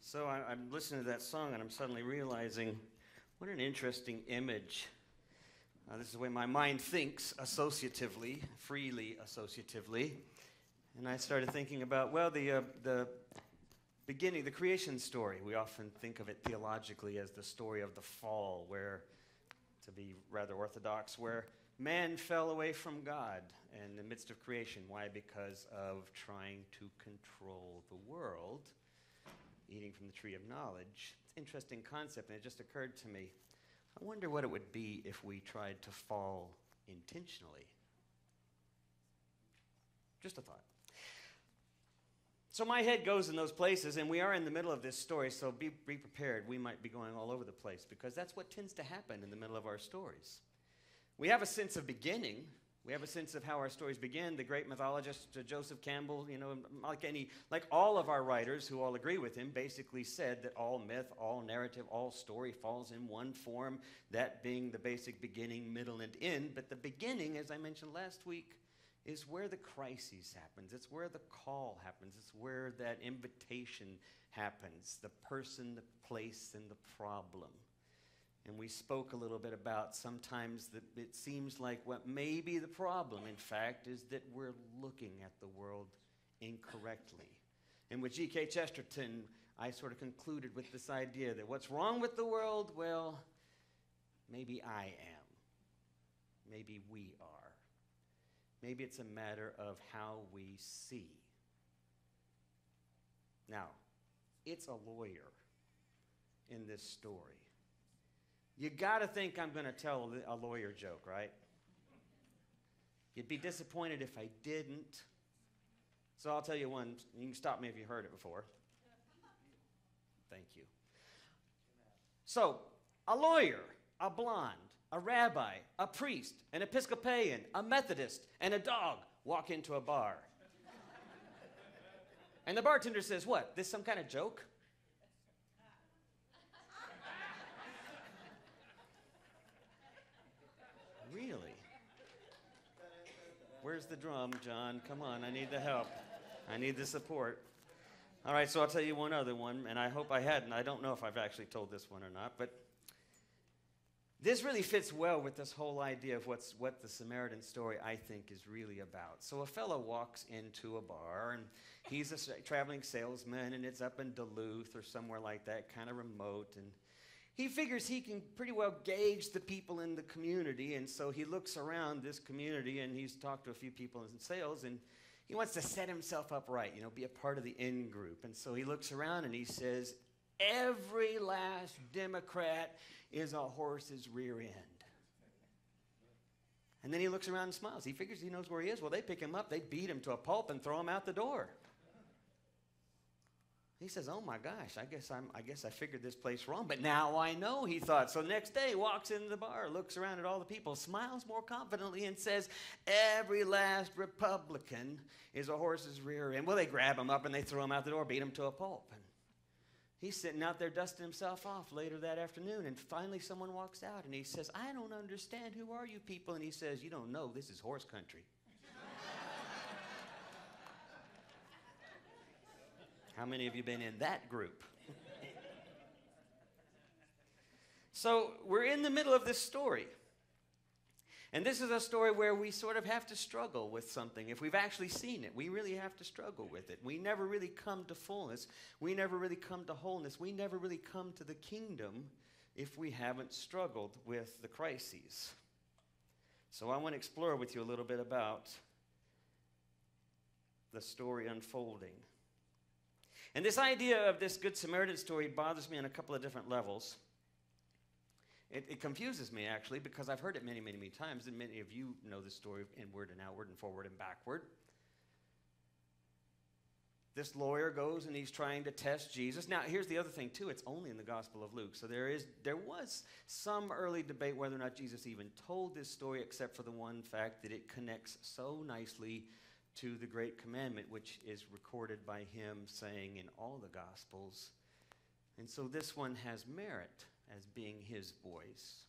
So I'm listening to that song and I'm suddenly realizing what an interesting image. This is the way my mind thinks associatively, freely associatively. And I started thinking about, well, the beginning, the creation story. We often think of it theologically as the story of the fall, where, to be rather orthodox, where man fell away from God in the midst of creation. Why? Because of trying to control the world, eating from the tree of knowledge. It's an interesting concept, and it just occurred to me. I wonder what it would be if we tried to fall intentionally. Just a thought. So my head goes in those places, and we are in the middle of this story, so be prepared. We might be going all over the place, because that's what tends to happen in the middle of our stories. We have a sense of beginning. We have a sense of how our stories begin. The great mythologist Joseph Campbell, like all of our writers who all agree with him, basically said that all myth, all narrative, all story falls in one form, that being the basic beginning, middle, and end. But the beginning, as I mentioned last week, is where the crisis happens. It's where the call happens. It's where that invitation happens, the person, the place, and the problem. And we spoke a little bit about sometimes that it seems like what may be the problem, in fact, is that we're looking at the world incorrectly. And with G.K. Chesterton, I sort of concluded with this idea that what's wrong with the world? Well, maybe I am. Maybe we are. Maybe it's a matter of how we see. Now, it's a lawyer in this story. You got to think I'm going to tell a lawyer joke, right? You'd be disappointed if I didn't. So I'll tell you one. You can stop me if you've heard it before. Thank you. So, a lawyer, a blonde, a rabbi, a priest, an Episcopalian, a Methodist, and a dog walk into a bar. And the bartender says, "What, this some kind of joke?" Really? Where's the drum, John? Come on, I need the help. I need the support. All right, so I'll tell you one other one, and I hope I hadn't. I don't know if I've actually told this one or not, but this really fits well with this whole idea of what the Samaritan story, I think, is really about. So a fellow walks into a bar, and he's a traveling salesman, and it's up in Duluth or somewhere like that, kind of remote, and he figures he can pretty well gauge the people in the community, and so he looks around this community, and he's talked to a few people in sales, and he wants to set himself up right, be a part of the in group. And so he looks around, and he says, "Every last Democrat is a horse's rear end." And then he looks around and smiles. He figures he knows where he is. Well, they pick him up, they beat him to a pulp, and throw him out the door. He says, "Oh my gosh, I guess I figured this place wrong, but now I know," he thought. So next day, walks into the bar, looks around at all the people, smiles more confidently, and says, "Every last Republican is a horse's rear end." Well, they grab him up and they throw him out the door, beat him to a pulp. And he's sitting out there dusting himself off later that afternoon, and finally someone walks out and he says, "I don't understand. Who are you people?" And he says, "You don't know. This is horse country." How many of you been in that group? So we're in the middle of this story. And this is a story where we sort of have to struggle with something. If we've actually seen it, we really have to struggle with it. We never really come to fullness. We never really come to wholeness. We never really come to the kingdom if we haven't struggled with the crises. So I want to explore with you a little bit about the story unfolding. And this idea of this Good Samaritan story bothers me on a couple of different levels. It confuses me, actually, because I've heard it many, many, many times, and many of you know this story inward and outward and forward and backward. This lawyer goes and he's trying to test Jesus. Now, here's the other thing, too. It's only in the Gospel of Luke. So there was some early debate whether or not Jesus even told this story, except for the one fact that it connects so nicely to the great commandment, which is recorded by him saying in all the Gospels. And so this one has merit as being his voice.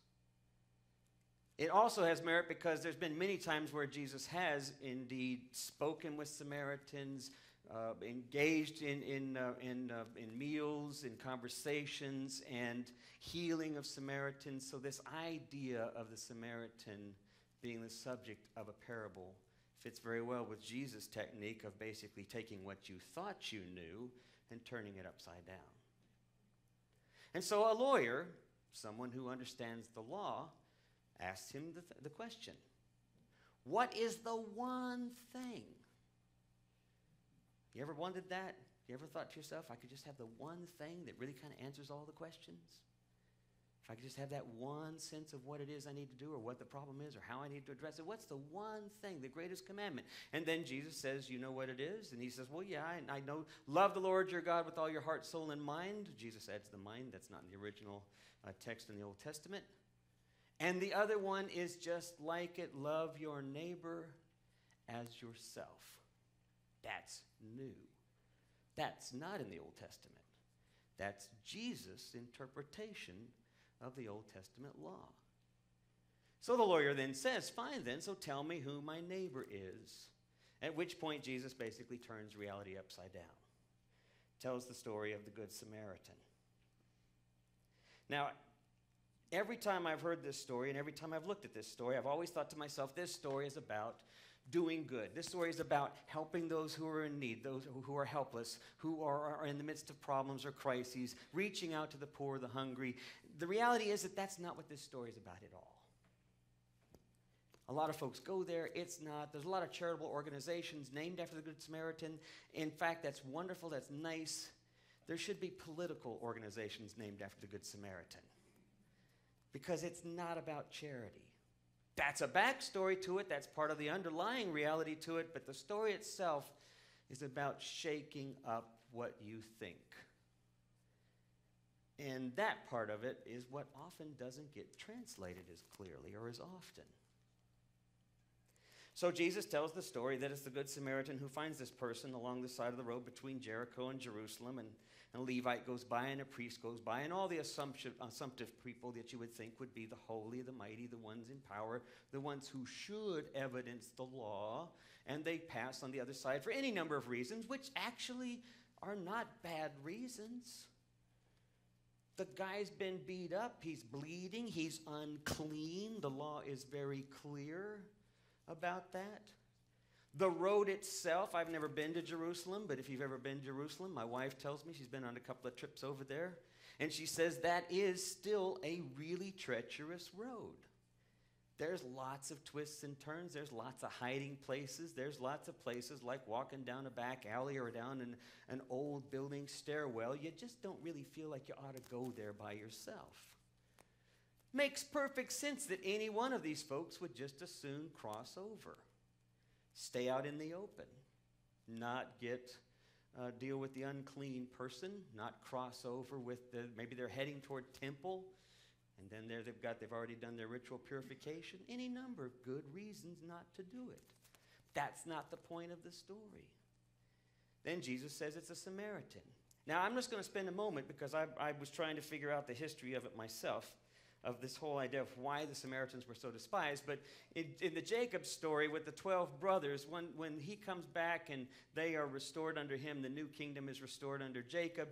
It also has merit because there's been many times where Jesus has indeed spoken with Samaritans, engaged in meals, in conversations, and healing of Samaritans. So this idea of the Samaritan being the subject of a parable fits very well with Jesus' technique of basically taking what you thought you knew and turning it upside down. And so a lawyer, someone who understands the law, asked him the question, what is the one thing? You ever wondered that? You ever thought to yourself, I could just have the one thing that really kind of answers all the questions? If I could just have that one sense of what it is I need to do or what the problem is or how I need to address it, what's the one thing, the greatest commandment? And then Jesus says, you know what it is? And he says, well, yeah, I know. Love the Lord your God with all your heart, soul, and mind. Jesus adds the mind. That's not in the original text in the Old Testament. And the other one is just like it, love your neighbor as yourself. That's new. That's not in the Old Testament. That's Jesus' interpretation of the Old Testament law. So the lawyer then says, fine then, so tell me who my neighbor is. At which point Jesus basically turns reality upside down. Tells the story of the Good Samaritan. Now, every time I've heard this story and every time I've looked at this story, I've always thought to myself, this story is about doing good. This story is about helping those who are in need, those who are helpless, who are in the midst of problems or crises, reaching out to the poor, the hungry. The reality is that that's not what this story is about at all. A lot of folks go there. It's not. There's a lot of charitable organizations named after the Good Samaritan. In fact, that's wonderful. That's nice. There should be political organizations named after the Good Samaritan because it's not about charity. That's a backstory to it. That's part of the underlying reality to it. But the story itself is about shaking up what you think. And that part of it is what often doesn't get translated as clearly or as often. So Jesus tells the story that it's the Good Samaritan who finds this person along the side of the road between Jericho and Jerusalem, and a Levite goes by and a priest goes by, and all the assumptive people that you would think would be the holy, the mighty, the ones in power, the ones who should evidence the law, and they pass on the other side for any number of reasons, which actually are not bad reasons. The guy's been beat up, he's bleeding, he's unclean. The law is very clear about that. The road itself, I've never been to Jerusalem, but if you've ever been to Jerusalem, my wife tells me she's been on a couple of trips over there, and she says that is still a really treacherous road. There's lots of twists and turns. There's lots of hiding places. There's lots of places like walking down a back alley or down an old building stairwell. You just don't really feel like you ought to go there by yourself. Makes perfect sense that any one of these folks would just as soon cross over. Stay out in the open. Not deal with the unclean person. Not cross over with maybe they're heading toward temple. And then they've already done their ritual purification. Any number of good reasons not to do it. That's not the point of the story. Then Jesus says it's a Samaritan. Now, I'm just going to spend a moment because I was trying to figure out the history of it myself, of this whole idea of why the Samaritans were so despised. But in the Jacob story with the 12 brothers, when he comes back and they are restored under him, the new kingdom is restored under Jacob,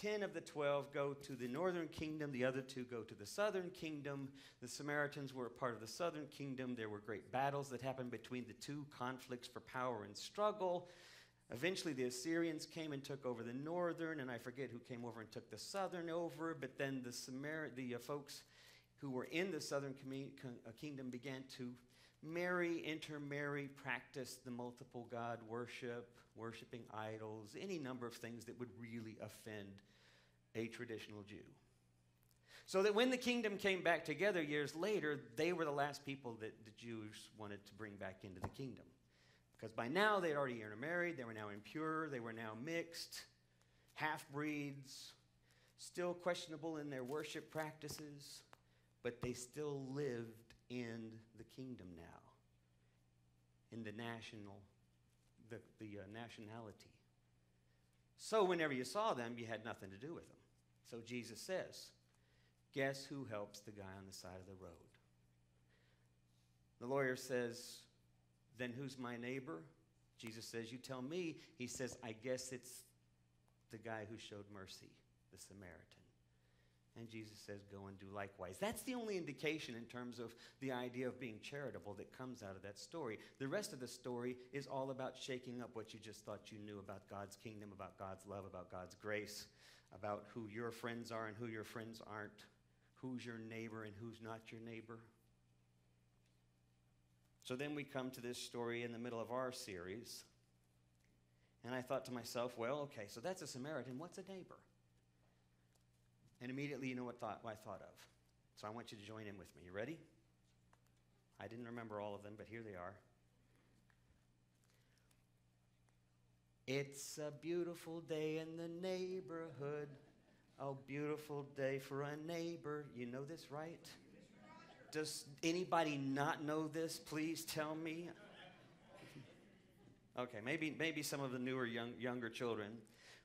10 of the 12 go to the northern kingdom. The other 2 go to the southern kingdom. The Samaritans were a part of the southern kingdom. There were great battles that happened between the 2, conflicts for power and struggle. Eventually, the Assyrians came and took over the northern, and I forget who came over and took the southern over. But then the folks who were in the southern kingdom began to intermarry, practice the multiple God worship, worshiping idols, any number of things that would really offend a traditional Jew. So that when the kingdom came back together years later, they were the last people that the Jews wanted to bring back into the kingdom. Because by now they had already intermarried, they were now impure, they were now mixed, half-breeds, still questionable in their worship practices, but they still lived in the kingdom now, in the nationality. So whenever you saw them, you had nothing to do with them. So Jesus says, guess who helps the guy on the side of the road? The lawyer says, then who's my neighbor? Jesus says, you tell me. He says, I guess it's the guy who showed mercy, the Samaritan. And Jesus says, go and do likewise. That's the only indication in terms of the idea of being charitable that comes out of that story. The rest of the story is all about shaking up what you just thought you knew about God's kingdom, about God's love, about God's grace, about who your friends are and who your friends aren't, who's your neighbor and who's not your neighbor. So then we come to this story in the middle of our series. And I thought to myself, well, okay, so that's a Samaritan. What's a neighbor? And immediately, you know what I thought of. So I want you to join in with me. You ready? I didn't remember all of them, but here they are. It's a beautiful day in the neighborhood. Oh, beautiful day for a neighbor. You know this, right? Does anybody not know this? Please tell me. Okay, maybe some of the newer, younger children.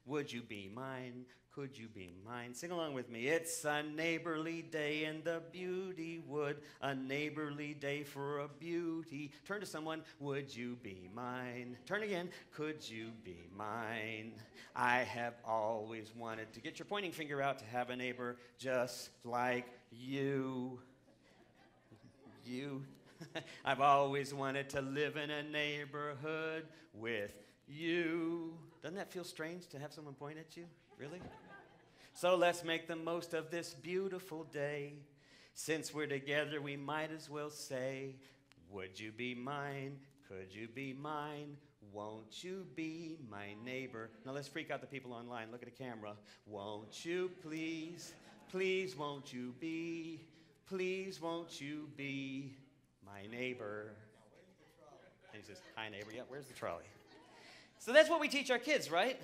Would you be mine? Could you be mine? Sing along with me. It's a neighborly day in the beauty wood, a neighborly day for a beauty. Turn to someone. Would you be mine? Turn again. Could you be mine? I have always wanted to get your pointing finger out to have a neighbor just like you. You. I've always wanted to live in a neighborhood with you. Doesn't that feel strange to have someone point at you? Really? So let's make the most of this beautiful day. Since we're together, we might as well say, would you be mine? Could you be mine? Won't you be my neighbor? Now let's freak out the people online. Look at the camera. Won't you please, please won't you be, please won't you be my neighbor? And he says, hi neighbor. Yeah, where's the trolley? So that's what we teach our kids, right?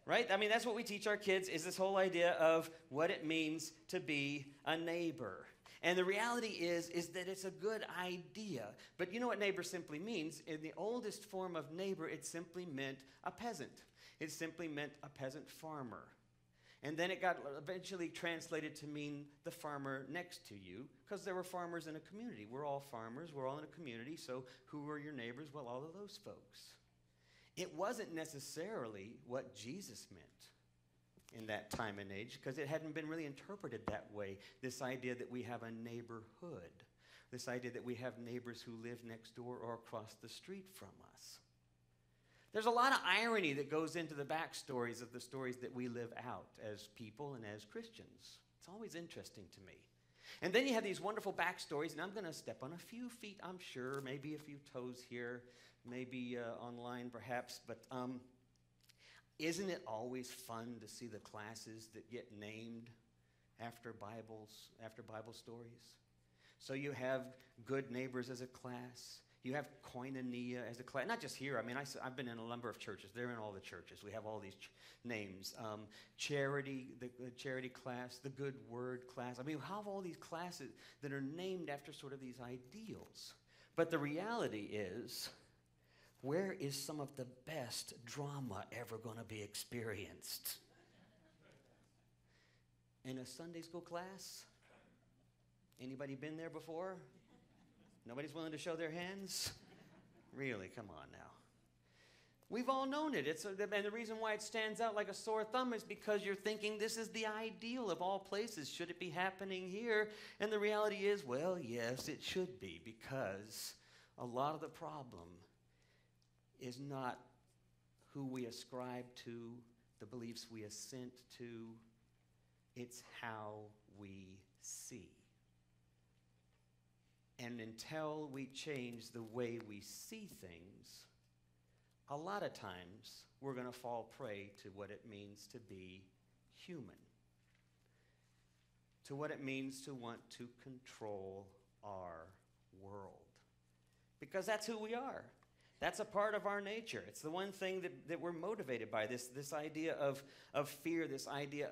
Right? I mean, that's what we teach our kids, is this whole idea of what it means to be a neighbor. And the reality is that it's a good idea. But you know what neighbor simply means? In the oldest form of neighbor, it simply meant a peasant. It simply meant a peasant farmer. And then it got eventually translated to mean the farmer next to you, because there were farmers in a community. We're all farmers. We're all in a community. So who are your neighbors? Well, all of those folks. It wasn't necessarily what Jesus meant in that time and age, because it hadn't been really interpreted that way, this idea that we have a neighborhood, this idea that we have neighbors who live next door or across the street from us. There's a lot of irony that goes into the backstories of the stories that we live out as people and as Christians. It's always interesting to me. And then you have these wonderful backstories, and I'm going to step on a few feet, I'm sure, maybe a few toes here, maybe online perhaps, but isn't it always fun to see the classes that get named after Bible stories? So you have Good Neighbors as a class. You have Koinonia as a class. Not just here. I mean, I've been in a number of churches. They're in all the churches. We have all these names. Charity, the charity class, the Good Word class. I mean, we have all these classes that are named after sort of these ideals. But the reality is, where is some of the best drama ever going to be experienced? In a Sunday school class? Anybody been there before? Nobody's willing to show their hands? Really, come on now. We've all known it. And the reason why it stands out like a sore thumb is because you're thinking this is the ideal of all places. Should it be happening here? And the reality is, well, yes, it should be, because a lot of the problem is not who we ascribe to, the beliefs we assent to. It's how we see. And until we change the way we see things, a lot of times we're going to fall prey to what it means to be human, to what it means to want to control our world. Because that's who we are. That's a part of our nature. It's the one thing that we're motivated by, this idea of fear, this idea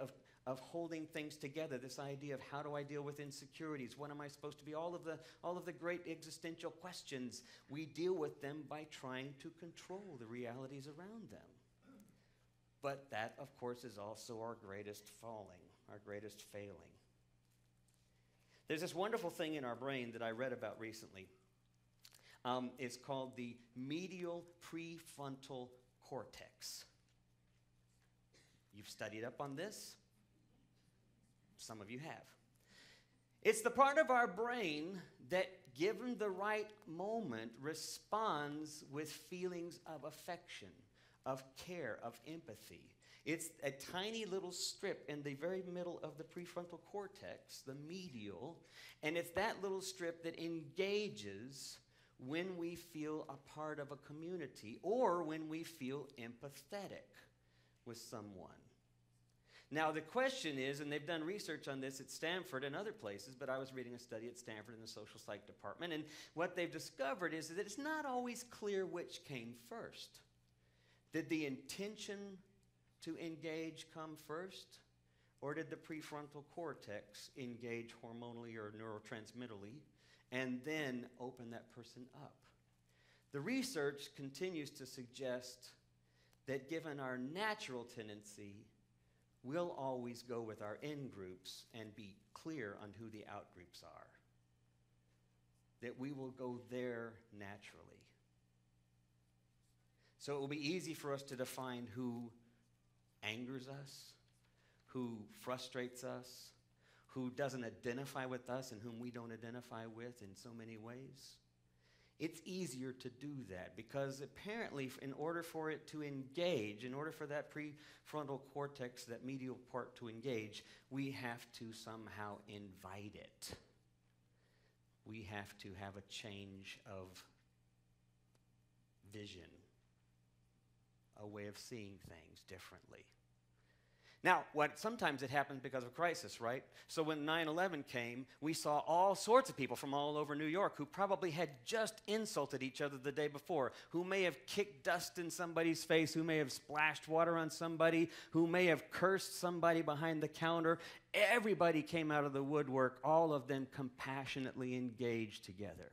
of holding things together, this idea of how do I deal with insecurities, what am I supposed to be, all of the great existential questions. We deal with them by trying to control the realities around them. But that, of course, is also our greatest falling, our greatest failing. There's this wonderful thing in our brain that I read about recently. is called the medial prefrontal cortex. You've studied up on this? Some of you have. It's the part of our brain that, given the right moment, responds with feelings of affection, of care, of empathy. It's a tiny little strip in the very middle of the prefrontal cortex, the medial, and it's that little strip that engages when we feel a part of a community or when we feel empathetic with someone. Now, the question is, and they've done research on this at Stanford and other places, but I was reading a study at Stanford in the social psych department, and what they've discovered is that it's not always clear which came first. Did the intention to engage come first, or did the prefrontal cortex engage hormonally or neurotransmittally and then open that person up? The research continues to suggest that given our natural tendency, we'll always go with our in-groups and be clear on who the out-groups are. That we will go there naturally. So it will be easy for us to define who angers us, who frustrates us, who doesn't identify with us and whom we don't identify with in so many ways. It's easier to do that because apparently in order for it to engage, in order for that prefrontal cortex, that medial part to engage, we have to somehow invite it. We have to have a change of vision, a way of seeing things differently. Now, sometimes it happens because of crisis, right? So when 9/11 came, we saw all sorts of people from all over New York who probably had just insulted each other the day before, who may have kicked dust in somebody's face, who may have splashed water on somebody, who may have cursed somebody behind the counter. Everybody came out of the woodwork, all of them compassionately engaged together.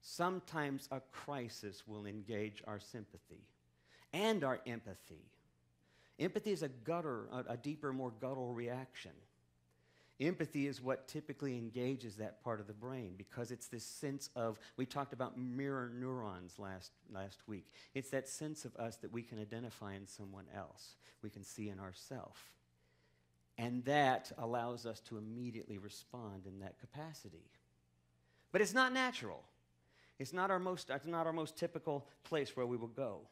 Sometimes a crisis will engage our sympathy and our empathy. Empathy is a deeper, more guttural reaction. Empathy is what typically engages that part of the brain because it's this sense of, we talked about mirror neurons last week. It's that sense of us that we can identify in someone else, we can see in ourselves. And that allows us to immediately respond in that capacity. But it's not natural. It's not our most typical place where we will go.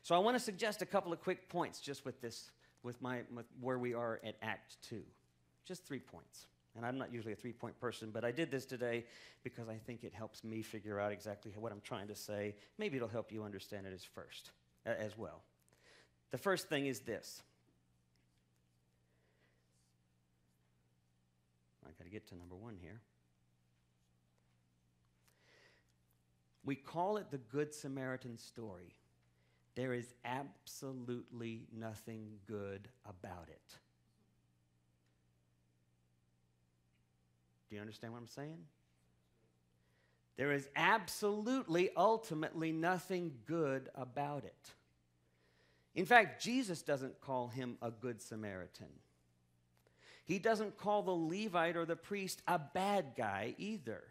So I want to suggest a couple of quick points just with where we are at Act 2. Just 3 points. And I'm not usually a 3-point person, but I did this today because I think it helps me figure out exactly what I'm trying to say. Maybe it'll help you understand it as well. The first thing is this. I got to get to number 1 here. We call it the Good Samaritan story. There is absolutely nothing good about it. Do you understand what I'm saying? There is absolutely, ultimately nothing good about it. In fact, Jesus doesn't call him a good Samaritan. He doesn't call the Levite or the priest a bad guy either.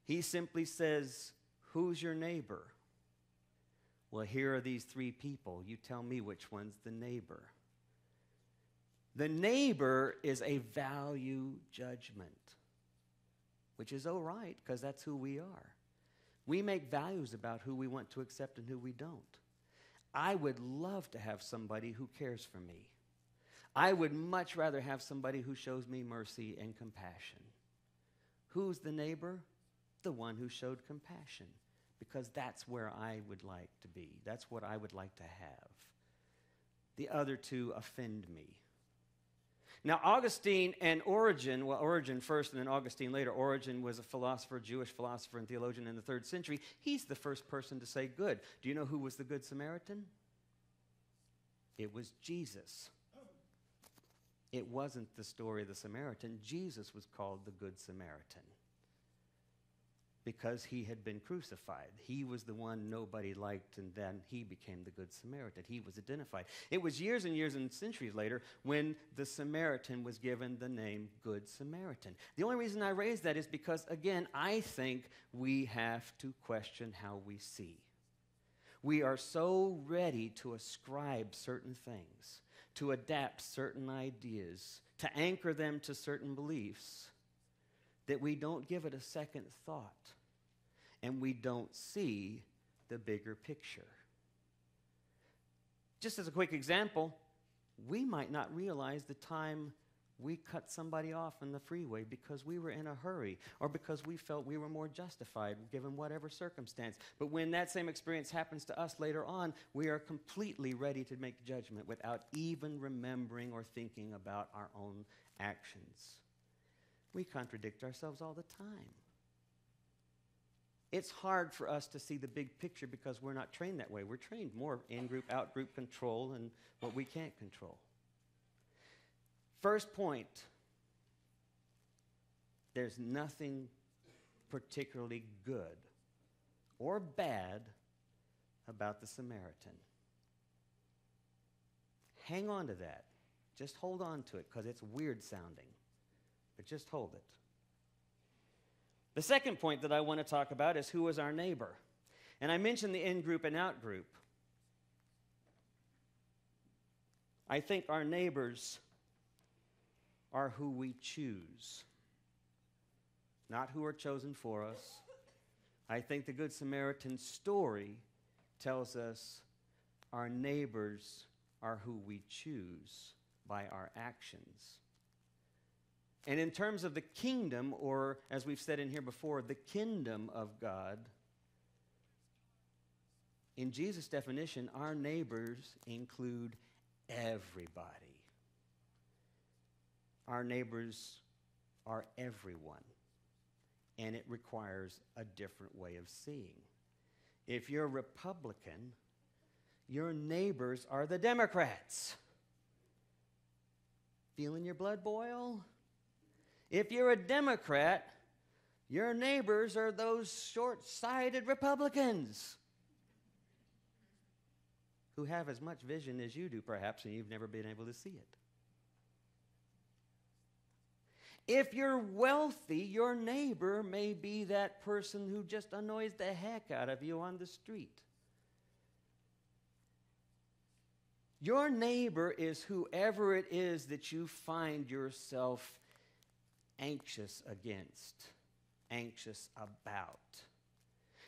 He simply says, who's your neighbor? Well, here are these 3 people. You tell me which one's the neighbor. The neighbor is a value judgment, which is all right because that's who we are. We make values about who we want to accept and who we don't. I would love to have somebody who cares for me. I would much rather have somebody who shows me mercy and compassion. Who's the neighbor? The one who showed compassion. Because that's where I would like to be. That's what I would like to have. The other 2 offend me. Now, Augustine and Origen, well, Origen first and then Augustine later. Origen was a philosopher, Jewish philosopher and theologian in the 3rd century. He's the first person to say good. Do you know who was the Good Samaritan? It was Jesus. It wasn't the story of the Samaritan. Jesus was called the Good Samaritan. because he had been crucified. He was the one nobody liked, and then he became the Good Samaritan. He was identified. It was years and years and centuries later when the Samaritan was given the name Good Samaritan. The only reason I raise that is because, again, I think we have to question how we see. We are so ready to ascribe certain things, to adapt certain ideas, to anchor them to certain beliefs, that we don't give it a second thought and we don't see the bigger picture. Just as a quick example, we might not realize the time we cut somebody off in the freeway because we were in a hurry or because we felt we were more justified given whatever circumstance. But when that same experience happens to us later on, we are completely ready to make judgment without even remembering or thinking about our own actions. We contradict ourselves all the time. It's hard for us to see the big picture because we're not trained that way. We're trained more in-group, out-group control and what we can't control. First point, there's nothing particularly good or bad about the Samaritan. Hang on to that. Just hold on to it because it's weird sounding. But just hold it. The second point that I want to talk about is who is our neighbor. And I mentioned the in-group and out-group. I think our neighbors are who we choose, not who are chosen for us. I think the Good Samaritan story tells us our neighbors are who we choose by our actions. And in terms of the kingdom, or as we've said in here before, the kingdom of God, in Jesus' definition, our neighbors include everybody. Our neighbors are everyone, and it requires a different way of seeing. If you're a Republican, your neighbors are the Democrats. Feeling your blood boil? If you're a Democrat, your neighbors are those short-sighted Republicans who have as much vision as you do, perhaps, and you've never been able to see it. If you're wealthy, your neighbor may be that person who just annoys the heck out of you on the street. Your neighbor is whoever it is that you find yourself anxious against, anxious about.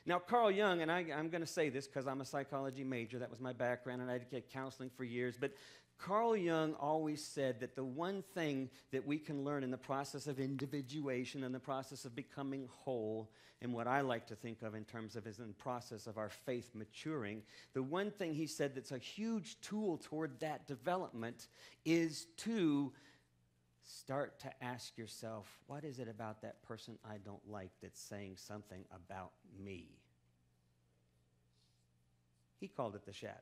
Now, Carl Jung, and I'm going to say this because I'm a psychology major, that was my background, and I did counseling for years, but Carl Jung always said that the one thing that we can learn in the process of individuation and the process of becoming whole, and what I like to think of in terms of is in the process of our faith maturing, the one thing he said that's a huge tool toward that development is to start to ask yourself, what is it about that person I don't like that's saying something about me? He called it the shadow.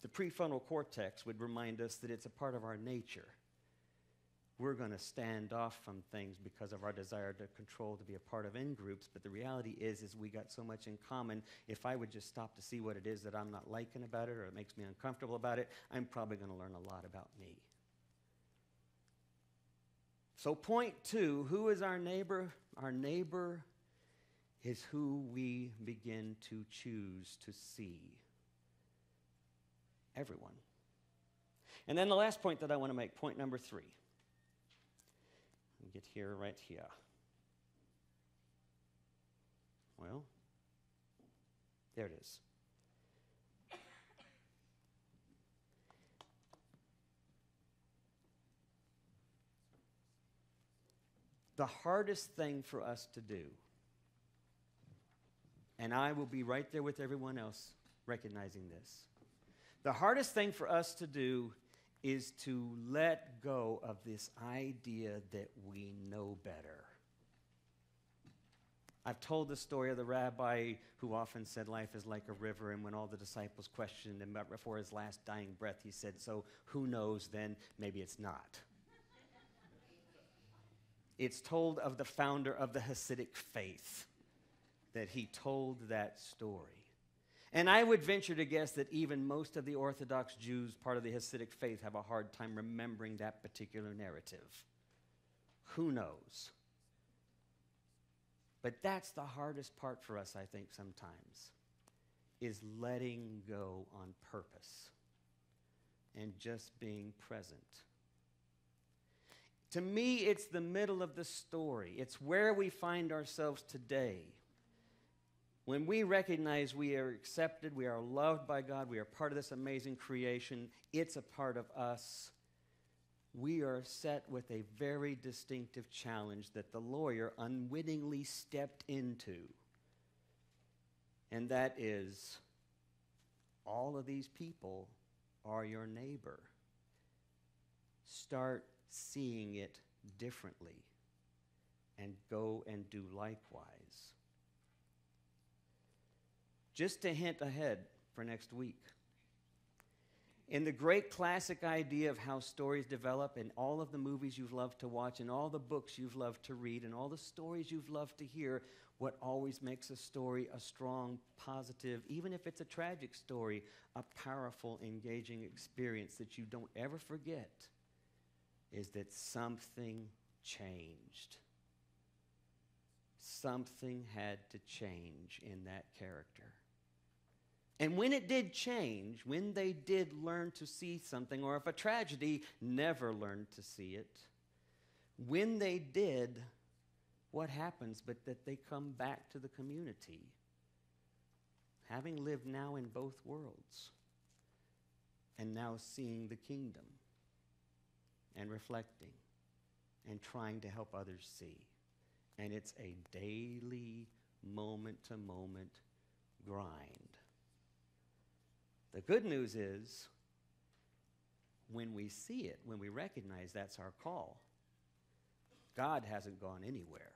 The prefrontal cortex would remind us that it's a part of our nature. We're going to stand off from things because of our desire to control, to be a part of in-groups, but the reality is we got so much in common. If I would just stop to see what it is that I'm not liking about it or it makes me uncomfortable about it, I'm probably going to learn a lot about me. So point two, who is our neighbor? Our neighbor is who we begin to choose to see. Everyone. And then the last point that I want to make, point number 3. Let me get here, right here. Well, there it is. The hardest thing for us to do, and I will be right there with everyone else recognizing this, the hardest thing for us to do is to let go of this idea that we know better. I've told the story of the rabbi who often said life is like a river, and when all the disciples questioned him before his last dying breath, he said, so who knows then? Maybe it's not. It's told of the founder of the Hasidic faith, that he told that story. And I would venture to guess that even most of the Orthodox Jews, part of the Hasidic faith, have a hard time remembering that particular narrative. Who knows? But that's the hardest part for us, I think, sometimes, is letting go on purpose and just being present. To me, it's the middle of the story. It's where we find ourselves today. When we recognize we are accepted, we are loved by God, we are part of this amazing creation, it's a part of us, we are set with a very distinctive challenge that the lawyer unwittingly stepped into. And that is, all of these people are your neighbor. Start seeing it differently and go and do likewise. Just a hint ahead for next week. In the great classic idea of how stories develop, in all of the movies you've loved to watch, and all the books you've loved to read, and all the stories you've loved to hear, what always makes a story a strong, positive, even if it's a tragic story, a powerful, engaging experience that you don't ever forget, is that something changed. Something had to change in that character. And when it did change, when they did learn to see something, or if a tragedy never learned to see it, when they did, what happens but that they come back to the community, having lived now in both worlds, and now seeing the kingdom, and reflecting, and trying to help others see. And it's a daily, moment-to-moment grind. The good news is, when we see it, when we recognize that's our call, God hasn't gone anywhere.